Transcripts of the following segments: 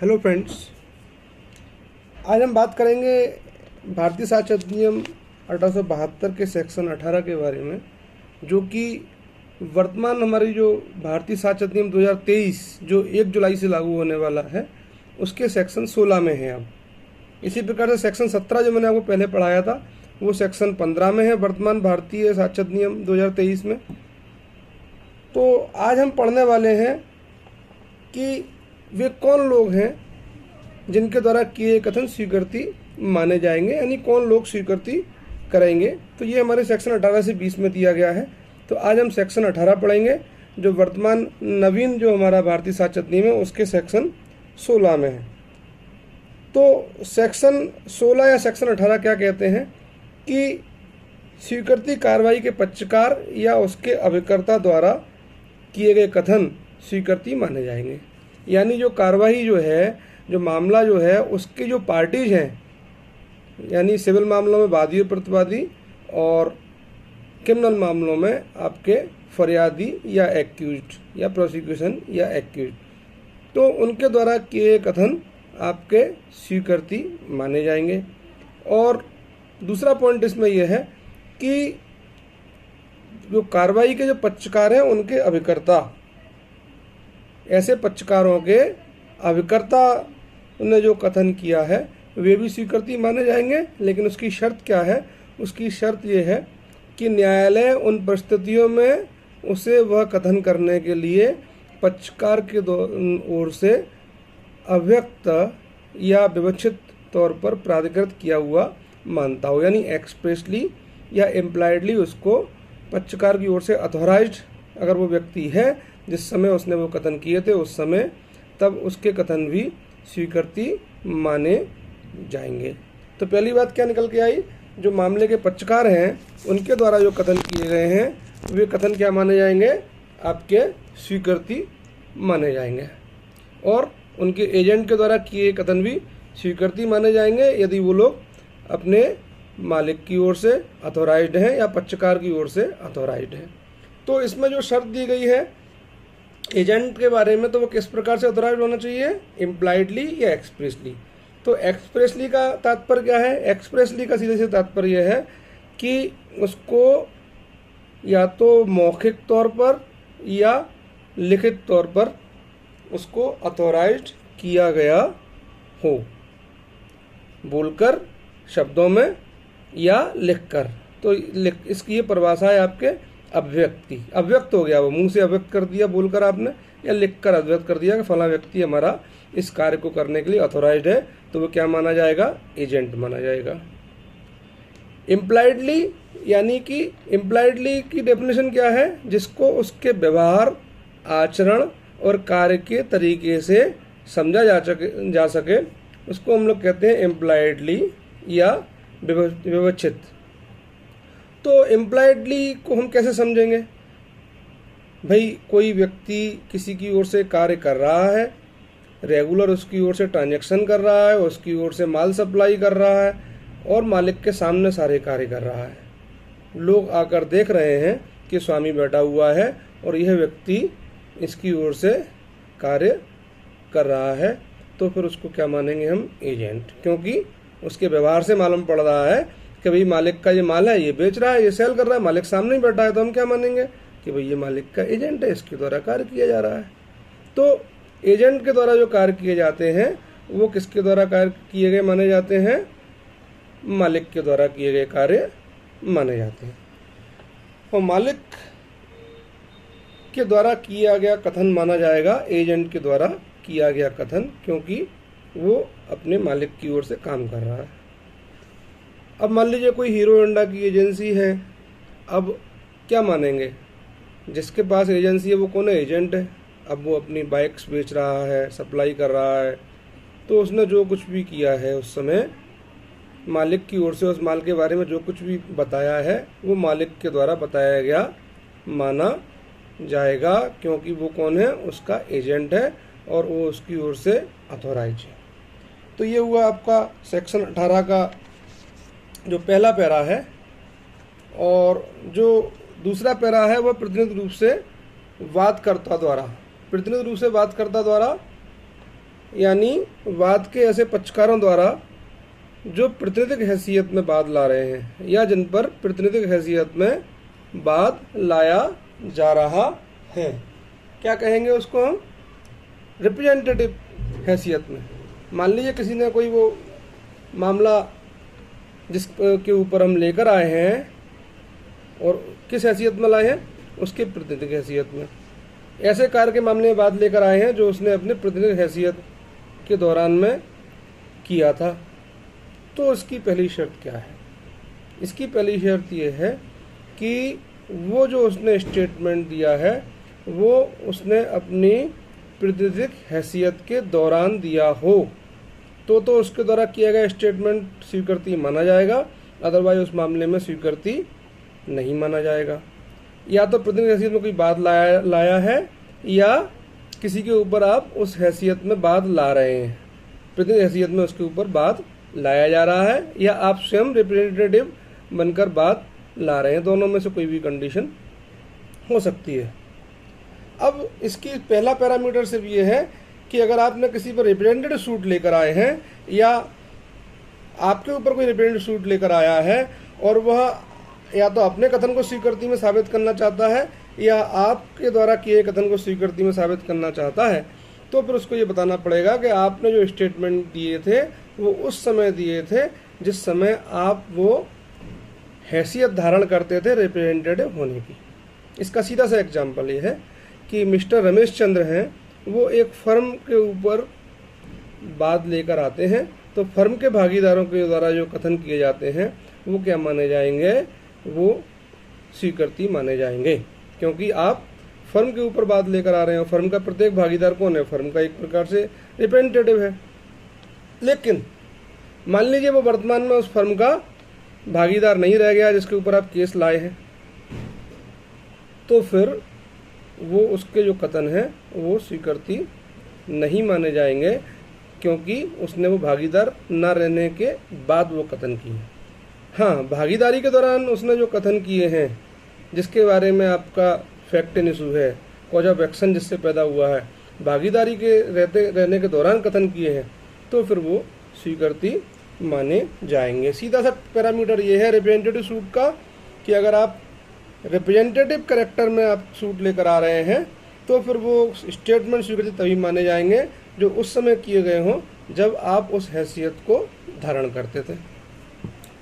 Hello friends, आज हम बात करेंगे भारतीय साक्ष्य अधिनियम 1872 के सेक्शन 18 के बारे में, जो कि वर्तमान हमारी जो भारतीय साक्ष्य अधिनियम 2023 जो 1 जुलाई से लागू होने वाला है उसके सेक्शन 16 में है। अब इसी प्रकार से सेक्शन 17 जो मैंने आपको पहले पढ़ाया था वो सेक्शन 15 में है वर्तमान भारतीय साक्ष्य अधिनियम 2023 में। तो आज हम पढ़ने वाले हैं कि वे कौन लोग हैं जिनके द्वारा किए कथन स्वीकृति माने जाएंगे, यानी कौन लोग स्वीकृति करेंगे। तो ये हमारे सेक्शन 18 से 20 में दिया गया है। तो आज हम सेक्शन 18 पढ़ेंगे जो वर्तमान नवीन जो हमारा भारतीय साक्ष्य अधिनियम है उसके सेक्शन 16 में है। तो सेक्शन 16 या सेक्शन 18 क्या कहते हैं कि स्वीकृति कार्रवाई के पक्षकार या उसके अभिकर्ता द्वारा किए गए कथन स्वीकृति माने जाएंगे। यानी जो कार्रवाई जो है, जो मामला जो है, उसके जो पार्टीज हैं, यानी सिविल मामलों में वादी और प्रतिवादी और क्रिमिनल मामलों में आपके फरियादी या एक्यूज्ड या प्रोसिक्यूशन या एक्यूज्ड, तो उनके द्वारा किए कथन आपके स्वीकृति माने जाएंगे। और दूसरा पॉइंट इसमें यह है कि जो कार्रवाई के जो पक्षकार हैं उनके अभिकर्ता, ऐसे पक्षकारों के अभिकर्ता ने जो कथन किया है वे भी स्वीकृति माने जाएंगे। लेकिन उसकी शर्त क्या है? उसकी शर्त ये है कि न्यायालय उन परिस्थितियों में उसे वह कथन करने के लिए पक्षकार के ओर से अव्यक्त या विवक्षित तौर पर प्राधिकृत किया हुआ मानता हो, यानी एक्सप्रेसली या इम्प्लाइडली उसको पक्षकार की ओर से अथॉराइज्ड अगर वो व्यक्ति है जिस समय उसने वो कथन किए थे उस समय, तब उसके कथन भी स्वीकृति माने जाएंगे। तो पहली बात क्या निकल के आई? जो मामले के पक्षकार हैं उनके द्वारा जो कथन किए गए हैं वे कथन क्या माने जाएंगे? आपके स्वीकृति माने जाएंगे। और उनके एजेंट के द्वारा किए कथन भी स्वीकृति माने जाएंगे यदि वो लोग अपने मालिक की ओर से अथॉराइज्ड हैं या पक्षकार की ओर से अथॉराइज्ड हैं। तो इसमें जो शर्त दी गई है एजेंट के बारे में, तो वो किस प्रकार से अथॉराइज्ड होना चाहिए? इम्प्लाइडली या एक्सप्रेसली। तो एक्सप्रेसली का तात्पर्य क्या है? एक्सप्रेसली का सीधे से तात्पर्य यह है कि उसको या तो मौखिक तौर पर या लिखित तौर पर उसको अथॉराइज्ड किया गया हो, बोलकर, शब्दों में या लिखकर। तो इसकी ये परिभाषा है आपके अभिव्यक्ति। अव्यक्त हो गया, वो मुंह से अव्यक्त कर दिया बोलकर आपने, या लिखकर अव्यक्त कर दिया कि फला व्यक्ति हमारा इस कार्य को करने के लिए अथॉराइज्ड है, तो वो क्या माना जाएगा? एजेंट माना जाएगा। इम्प्लाइडली, यानी कि इम्प्लाइडली की डेफिनेशन क्या है? जिसको उसके व्यवहार, आचरण और कार्य के तरीके से समझा जा सके उसको हम लोग कहते हैं इम्प्लाइडली या विवक्षित। तो इम्प्लाइडली को हम कैसे समझेंगे? भाई कोई व्यक्ति किसी की ओर से कार्य कर रहा है, रेगुलर उसकी ओर से ट्रांजैक्शन कर रहा है, उसकी ओर से माल सप्लाई कर रहा है और मालिक के सामने सारे कार्य कर रहा है। लोग आकर देख रहे हैं कि स्वामी बैठा हुआ है और यह व्यक्ति इसकी ओर से कार्य कर रहा है, तो फिर उसको क्या मानेंगे हम? एजेंट। क्योंकि उसके व्यवहार से मालूम पड़ रहा है कि भाई मालिक का ये माल है, ये बेच रहा है, ये सेल कर रहा है, मालिक सामने ही बैठा है, तो हम क्या मानेंगे कि भाई ये मालिक का एजेंट है, इसके द्वारा कार्य किया जा रहा है। तो एजेंट के द्वारा जो कार्य किए जाते हैं वो किसके द्वारा कार्य किए गए माने जाते हैं? मालिक के द्वारा किए गए कार्य माने जाते हैं। और मालिक के द्वारा किया गया कथन माना जाएगा एजेंट के द्वारा किया गया कथन, क्योंकि वो अपने मालिक की ओर से काम कर रहा है। अब मान लीजिए कोई हीरो होंडा की एजेंसी है, अब क्या मानेंगे? जिसके पास एजेंसी है वो कौन है? एजेंट है। अब वो अपनी बाइक्स बेच रहा है, सप्लाई कर रहा है, तो उसने जो कुछ भी किया है उस समय मालिक की ओर से उस माल के बारे में जो कुछ भी बताया है वो मालिक के द्वारा बताया गया माना जाएगा, क्योंकि वो कौन है? उसका एजेंट है और वो उसकी ओर से अथॉराइज है। तो ये हुआ आपका सेक्शन 18 का जो पहला पैरा है। और जो दूसरा पैरा है वह प्रतिनिधि रूप से वादकर्ता द्वारा यानी वाद के ऐसे पक्षकारों द्वारा जो प्रतिनिधिक हैसियत में वाद ला रहे हैं या जिन पर प्रतिनिधिक हैसियत में वाद लाया जा रहा है, क्या कहेंगे उसको हम? रिप्रेजेंटेटिव हैसियत में। मान लीजिए किसी ने कोई वो मामला जिसके ऊपर हम लेकर आए हैं और किस हैसियत में लाए हैं? उसके प्रतिनिधिक हैसियत में। ऐसे कार्य के मामले में बात लेकर आए हैं जो उसने अपने प्रतिनिधिक हैसियत के दौरान में किया था। तो इसकी पहली शर्त क्या है? इसकी पहली शर्त ये है कि वो जो उसने स्टेटमेंट दिया है वो उसने अपनी प्रतिनिधिक हैसियत के दौरान दिया हो तो उसके द्वारा किया गया स्टेटमेंट स्वीकृति माना जाएगा, अदरवाइज उस मामले में स्वीकृति नहीं माना जाएगा। या तो प्रतिनिधिक हैसियत में कोई बात लाया है या किसी के ऊपर आप उस हैसियत में बात ला रहे हैं, प्रतिनिधिक हैसियत में उसके ऊपर बात लाया जा रहा है, या आप स्वयं रिप्रेजेंटेटिव बनकर बात ला रहे हैं। दोनों में से कोई भी कंडीशन हो सकती है। अब इसकी पहला पैरामीटर सिर्फ ये है कि अगर आपने किसी पर रिप्रेजेंटेटिव सूट लेकर आए हैं या आपके ऊपर कोई रिप्रेजेंटेटिव सूट लेकर आया है और वह या तो अपने कथन को स्वीकृति में साबित करना चाहता है या आपके द्वारा किए कथन को स्वीकृति में साबित करना चाहता है, तो फिर उसको ये बताना पड़ेगा कि आपने जो स्टेटमेंट दिए थे वो उस समय दिए थे जिस समय आप वो हैसियत धारण करते थे रिप्रेजेंटेटिव होने की। इसका सीधा सा एग्जाम्पल ये है कि मिस्टर रमेश चंद्र हैं, वो एक फर्म के ऊपर बात लेकर आते हैं, तो फर्म के भागीदारों के द्वारा जो कथन किए जाते हैं वो क्या माने जाएंगे? वो स्वीकृति माने जाएंगे, क्योंकि आप फर्म के ऊपर बात लेकर आ रहे हैं। फर्म का प्रत्येक भागीदार कौन है? फर्म का एक प्रकार से रिप्रेजेंटेटिव है। लेकिन मान लीजिए वो वर्तमान में उस फर्म का भागीदार नहीं रह गया जिसके ऊपर आप केस लाए हैं, तो फिर वो उसके जो कथन है वो स्वीकृति नहीं माने जाएंगे, क्योंकि उसने वो भागीदार न रहने के बाद वो कथन किए। हाँ, भागीदारी के दौरान उसने जो कथन किए हैं जिसके बारे में आपका फैक्ट इन इशू है, कॉज ऑफ एक्शन जिससे पैदा हुआ है, भागीदारी के रहने के दौरान कथन किए हैं, तो फिर वो स्वीकृति माने जाएंगे। सीधा सा पैरामीटर ये है रिप्रेजेंटेटिव सूट का कि अगर आप रिप्रेजेंटेटिव कैरेक्टर में आप सूट लेकर आ रहे हैं तो फिर वो स्टेटमेंट स्वीकृति तभी माने जाएंगे जो उस समय किए गए हों जब आप उस हैसियत को धारण करते थे।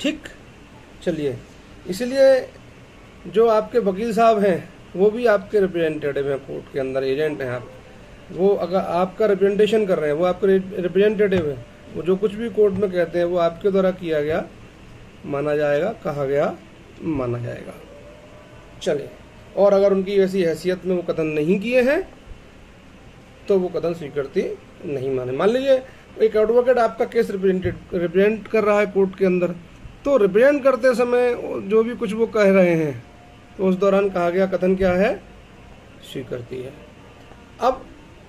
ठीक, चलिए, इसलिए जो आपके वकील साहब हैं वो भी आपके रिप्रेजेंटेटिव हैं, कोर्ट के अंदर एजेंट हैं आप। वो अगर आपका रिप्रेजेंटेशन कर रहे हैं वो आपके रिप्रेजेंटेटिव हैं। वो जो कुछ भी कोर्ट में कहते हैं वो आपके द्वारा किया गया माना जाएगा, कहा गया माना जाएगा। चलिए, और अगर उनकी ऐसी हैसियत में वो कथन नहीं किए हैं तो वो कथन स्वीकृति नहीं माने। मान लीजिए एक एडवोकेट आपका केस रिप्रेजेंट कर रहा है कोर्ट के अंदर, तो रिप्रेजेंट करते समय जो भी कुछ वो कह रहे हैं तो उस दौरान कहा गया कथन क्या है? स्वीकृति है। अब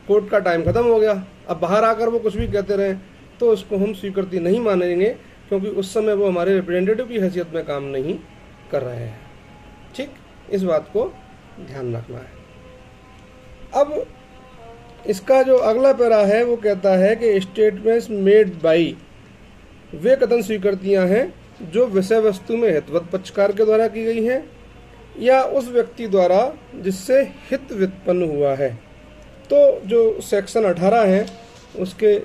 कोर्ट का टाइम खत्म हो गया, अब बाहर आकर वो कुछ भी कहते रहे तो उसको हम स्वीकृति नहीं मानेंगे, क्योंकि उस समय वो हमारे रिप्रेजेंटेटिव की हैसियत में काम नहीं कर रहे हैं। ठीक, इस बात को ध्यान रखना है। अब इसका जो अगला पैरा है वो कहता है कि स्टेटमेंट्स मेड बाई, वे कथन स्वीकृतियां हैं जो विषय वस्तु में हितवत पक्षकार के द्वारा की गई हैं या उस व्यक्ति द्वारा जिससे हित व्युत्पन्न हुआ है। तो जो सेक्शन 18 है उसके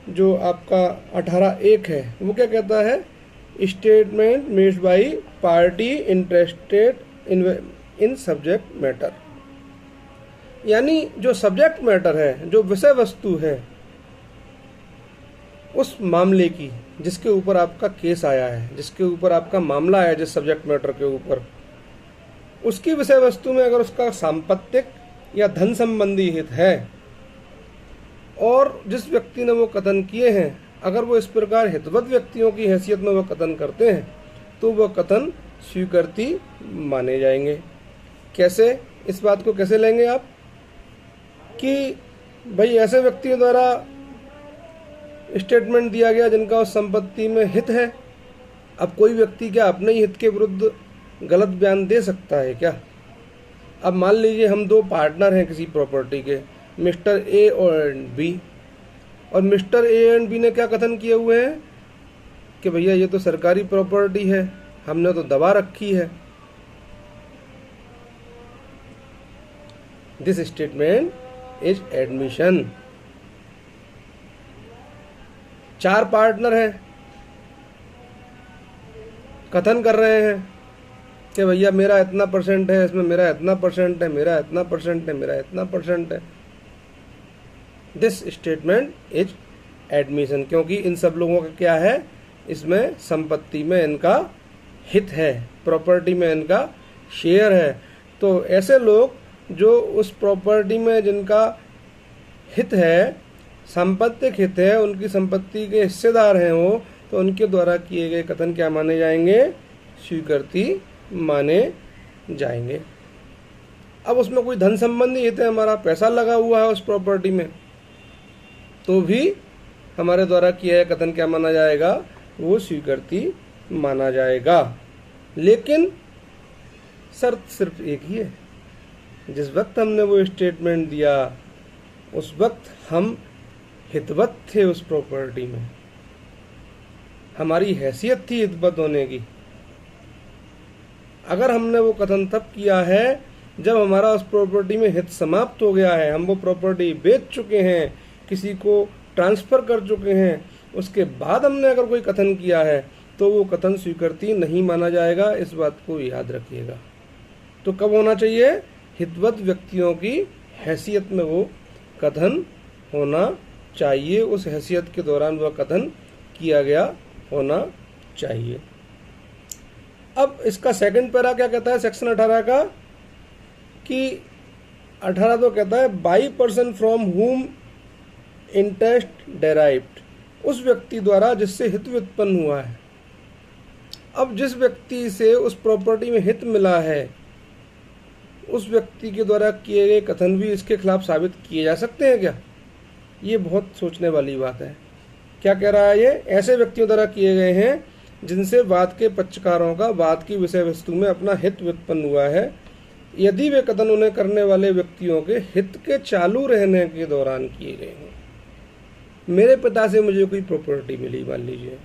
जो आपका 18(1) है वो क्या कहता है? Statement made bi party interested in subject matter, यानी जो सब्जेक्ट मैटर है, जो विषय वस्तु है उस मामले की जिसके ऊपर आपका केस आया है, जिसके ऊपर आपका मामला आया है, जिस सब्जेक्ट मैटर के ऊपर, उसकी विषय वस्तु में अगर उसका सांपत्तिक या धन संबंधी हित है और जिस व्यक्ति ने वो कथन किए हैं अगर वो इस प्रकार हितवत व्यक्तियों की हैसियत में वो कथन करते हैं तो वह कथन स्वीकृति माने जाएंगे। कैसे? इस बात को कैसे लेंगे आप कि भाई ऐसे व्यक्तियों द्वारा स्टेटमेंट दिया गया जिनका उस संपत्ति में हित है। अब कोई व्यक्ति क्या अपने ही हित के विरुद्ध गलत बयान दे सकता है क्या? अब मान लीजिए हम दो पार्टनर हैं किसी प्रॉपर्टी के, मिस्टर ए और बी। और मिस्टर ए एंड बी ने क्या कथन किए हुए हैं कि भैया ये तो सरकारी प्रॉपर्टी है, हमने तो दबा रखी है। This statement is admission. 4 partner हैं, कथन कर रहे हैं कि भैया मेरा इतना परसेंट है, इसमें मेरा इतना परसेंट है, मेरा इतना परसेंट है, मेरा इतना परसेंट है। दिस स्टेटमेंट इज एडमिशन, क्योंकि इन सब लोगों का क्या है, इसमें संपत्ति में इनका हित है, प्रॉपर्टी में इनका शेयर है। तो ऐसे लोग जो उस प्रॉपर्टी में जिनका हित है, संपत्तिक हित है, उनकी संपत्ति के हिस्सेदार हैं वो, तो उनके द्वारा किए गए कथन क्या माने जाएंगे, स्वीकृति माने जाएंगे। अब उसमें कोई धन संबंधी हित है, हमारा पैसा लगा हुआ है उस प्रॉपर्टी में, तो भी हमारे द्वारा किया गया कथन क्या माना जाएगा, वो स्वीकृति माना जाएगा। लेकिन शर्त सिर्फ एक ही है, जिस वक्त हमने वो स्टेटमेंट दिया उस वक्त हम हितवत थे उस प्रॉपर्टी में, हमारी हैसियत थी हितवत होने की। अगर हमने वो कथन तब किया है जब हमारा उस प्रॉपर्टी में हित समाप्त हो गया है, हम वो प्रॉपर्टी बेच चुके हैं, किसी को ट्रांसफर कर चुके हैं, उसके बाद हमने अगर कोई कथन किया है तो वो कथन स्वीकृति नहीं माना जाएगा। इस बात को याद रखिएगा। तो कब होना चाहिए, हितवत व्यक्तियों की हैसियत में वो कथन होना चाहिए, उस हैसियत के दौरान वह कथन किया गया होना चाहिए। अब इसका सेकंड पैरा क्या कहता है सेक्शन 18 का, कि 18 तो कहता है बाई पर्सन फ्रॉम हुम इंटरेस्ट डेराइव्ड, उस व्यक्ति द्वारा जिससे हित उत्पन्न हुआ है। अब जिस व्यक्ति से उस प्रॉपर्टी में हित मिला है, उस व्यक्ति के द्वारा किए गए कथन भी इसके खिलाफ साबित किए जा सकते हैं क्या? ये बहुत सोचने वाली बात है। क्या कह रहा है ये, ऐसे व्यक्तियों द्वारा किए गए हैं जिनसे वाद के पक्षकारों का वाद की विषय वस्तु में अपना हित उत्पन्न हुआ है, यदि वे कथन उन्हें करने वाले व्यक्तियों के हित के चालू रहने के दौरान किए गए हों। मेरे पिता से मुझे कोई प्रॉपर्टी मिली मान लीजिए,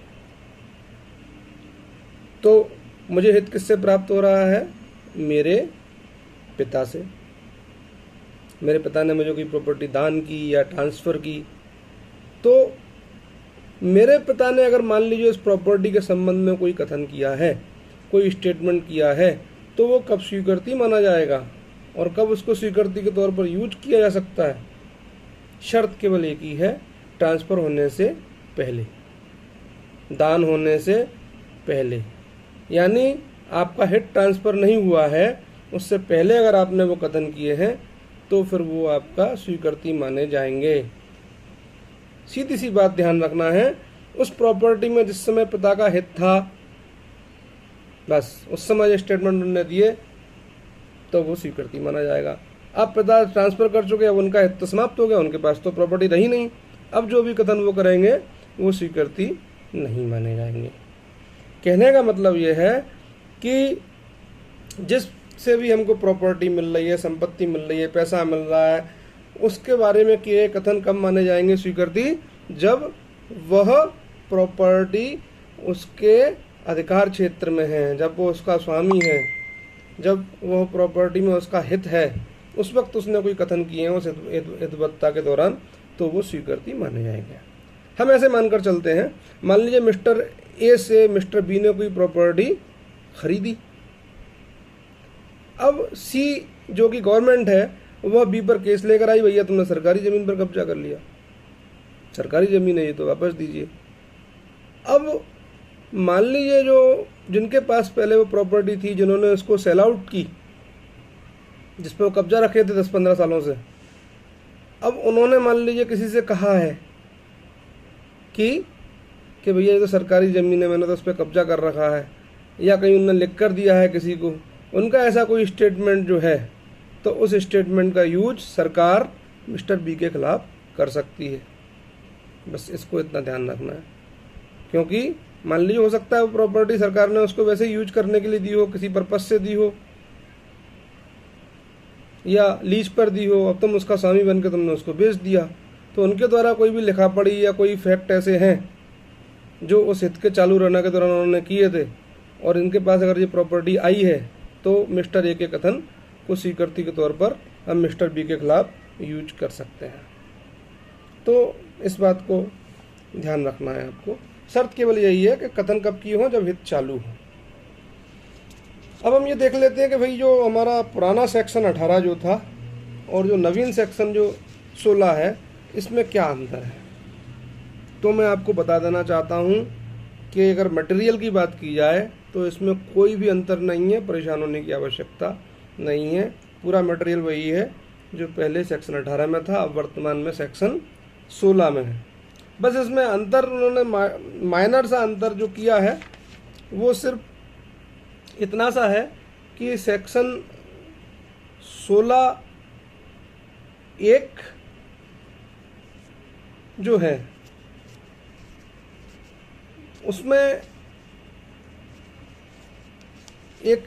तो मुझे हित किससे प्राप्त हो रहा है, मेरे पिता से। मेरे पिता ने मुझे कोई प्रॉपर्टी दान की या ट्रांसफ़र की, तो मेरे पिता ने अगर मान लीजिए उस प्रॉपर्टी के संबंध में कोई कथन किया है, कोई स्टेटमेंट किया है, तो वो कब स्वीकृति माना जाएगा और कब उसको स्वीकृति के तौर पर यूज किया जा सकता है? शर्त केवल एक ही है, ट्रांसफ़र होने से पहले, दान होने से पहले। यानी आपका हित ट्रांसफ़र नहीं हुआ है, उससे पहले अगर आपने वो कथन किए हैं तो फिर वो आपका स्वीकृति माने जाएंगे। सीधी सी बात ध्यान रखना है, उस प्रॉपर्टी में जिस समय पिता का हित था, बस उस समय स्टेटमेंट उन्होंने दिए तो वो स्वीकृति माना जाएगा। अब पिता ट्रांसफ़र कर चुके, अब उनका हित तो समाप्त हो गया, उनके पास तो प्रॉपर्टी रही नहीं, अब जो भी कथन वो करेंगे वो स्वीकृति नहीं माने जाएंगे। कहने का मतलब ये है कि जिससे भी हमको प्रॉपर्टी मिल रही है, संपत्ति मिल रही है, पैसा मिल रहा है, उसके बारे में किए कथन कब माने जाएंगे स्वीकृति, जब वह प्रॉपर्टी उसके अधिकार क्षेत्र में है, जब वो उसका स्वामी है, जब वह प्रॉपर्टी में उसका हित है, उस वक्त उसने कोई कथन किए हैं उस हितवत्ता के दौरान, तो वो स्वीकृति माने जाएंगे। हम ऐसे मानकर चलते हैं, मान लीजिए मिस्टर ए से मिस्टर बी ने कोई प्रॉपर्टी खरीदी। अब सी जो कि गवर्नमेंट है वह बी पर केस लेकर आई, भैया तुमने सरकारी ज़मीन पर कब्जा कर लिया, सरकारी ज़मीन है ये तो वापस दीजिए। अब मान लीजिए जो जिनके पास पहले वो प्रॉपर्टी थी, जिन्होंने उसको सेल आउट की, जिस पर वो कब्जा रखे थे 10-15 सालों से, अब उन्होंने मान लीजिए किसी से कहा है कि भैया ये तो सरकारी ज़मीन है, मैंने तो उस पर कब्जा कर रखा है, या कहीं उन्होंने लिख कर दिया है किसी को, उनका ऐसा कोई स्टेटमेंट जो है, तो उस स्टेटमेंट का यूज सरकार मिस्टर बी के खिलाफ कर सकती है। बस इसको इतना ध्यान रखना है, क्योंकि मान लीजिए हो सकता है वो प्रॉपर्टी सरकार ने उसको वैसे यूज करने के लिए दी हो, किसी पर्पस से दी हो, या लीज पर दी हो, अब तुम उसका स्वामी बन के तुमने उसको बेच दिया, तो उनके द्वारा कोई भी लिखा पढ़ी या कोई फैक्ट ऐसे हैं जो उस हित के चालू रहने के दौरान उन्होंने किए थे और इनके पास अगर ये प्रॉपर्टी आई है तो मिस्टर ए के कथन को स्वीकृति के तौर पर हम मिस्टर बी के खिलाफ यूज कर सकते हैं। तो इस बात को ध्यान रखना है आपको। शर्त केवल यही है कि कथन कब की हो, जब हित चालू हो। अब हम ये देख लेते हैं कि भाई जो हमारा पुराना सेक्शन 18 जो था और जो नवीन सेक्शन जो 16 है, इसमें क्या अंतर है। तो मैं आपको बता देना चाहता हूँ कि अगर मटेरियल की बात की जाए तो इसमें कोई भी अंतर नहीं है, परेशान होने की आवश्यकता नहीं है। पूरा मटेरियल वही है जो पहले सेक्शन 18 में था, अब वर्तमान में सेक्शन 16 में है। बस इसमें अंतर उन्होंने माइनर सा अंतर जो किया है वो सिर्फ इतना सा है कि सेक्शन 16(1) जो है उसमें एक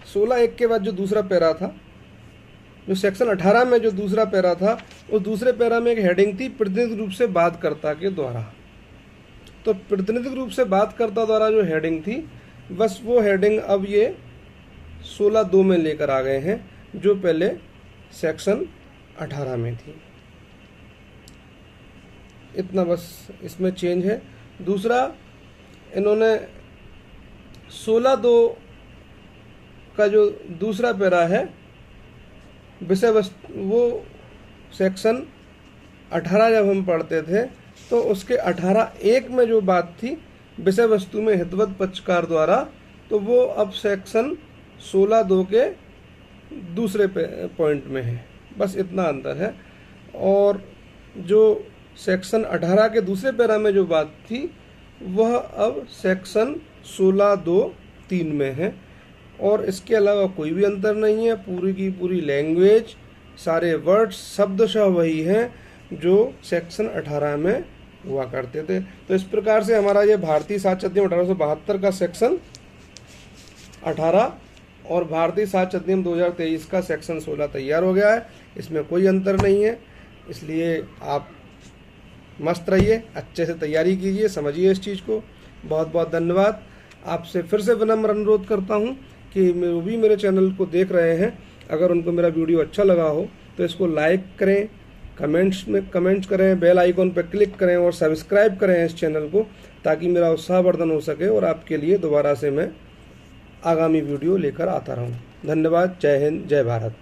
16(1) के बाद जो दूसरा पैरा था, जो सेक्शन 18 में जो दूसरा पैरा था, उस दूसरे पैरा में एक हेडिंग थी प्रतिनिधि रूप से बातकर्ता के द्वारा। तो प्रतिनिधि रूप से बातकर्ता द्वारा जो हेडिंग थी, बस वो हेडिंग अब ये 16(2) में लेकर आ गए हैं, जो पहले सेक्शन 18 में थी। इतना बस इसमें चेंज है। दूसरा, इन्होंने 16(2) का जो दूसरा पैरा है विषय वस्तु, वो सेक्शन 18 जब हम पढ़ते थे तो उसके 18(1) में जो बात थी विषय वस्तु में हितवत पक्षकार द्वारा, तो वो अब सेक्शन 16(2) के दूसरे पॉइंट में है। बस इतना अंतर है। और जो सेक्शन 18 के दूसरे पैरा में जो बात थी वह अब सेक्शन 16(2)(3) में है। और इसके अलावा कोई भी अंतर नहीं है। पूरी की पूरी लैंग्वेज, सारे वर्ड्स शब्दशः वही हैं जो सेक्शन 18 में हुआ करते थे। तो इस प्रकार से हमारा ये भारतीय साक्ष्य अधिनियम 1872 का सेक्शन 18 और भारतीय साक्ष्य अधिनियम 2023 का सेक्शन 16 तैयार हो गया है। इसमें कोई अंतर नहीं है, इसलिए आप मस्त रहिए, अच्छे से तैयारी कीजिए, समझिए इस चीज़ को। बहुत बहुत धन्यवाद। आपसे फिर से विनम्र अनुरोध करता हूँ कि वो भी मेरे चैनल को देख रहे हैं, अगर उनको मेरा वीडियो अच्छा लगा हो तो इसको लाइक करें, कमेंट्स करें, बेल आइकॉन पर क्लिक करें और सब्सक्राइब करें इस चैनल को, ताकि मेरा उत्साहवर्धन हो सके और आपके लिए दोबारा से मैं आगामी वीडियो लेकर आता रहूं। धन्यवाद। जय हिंद, जय भारत।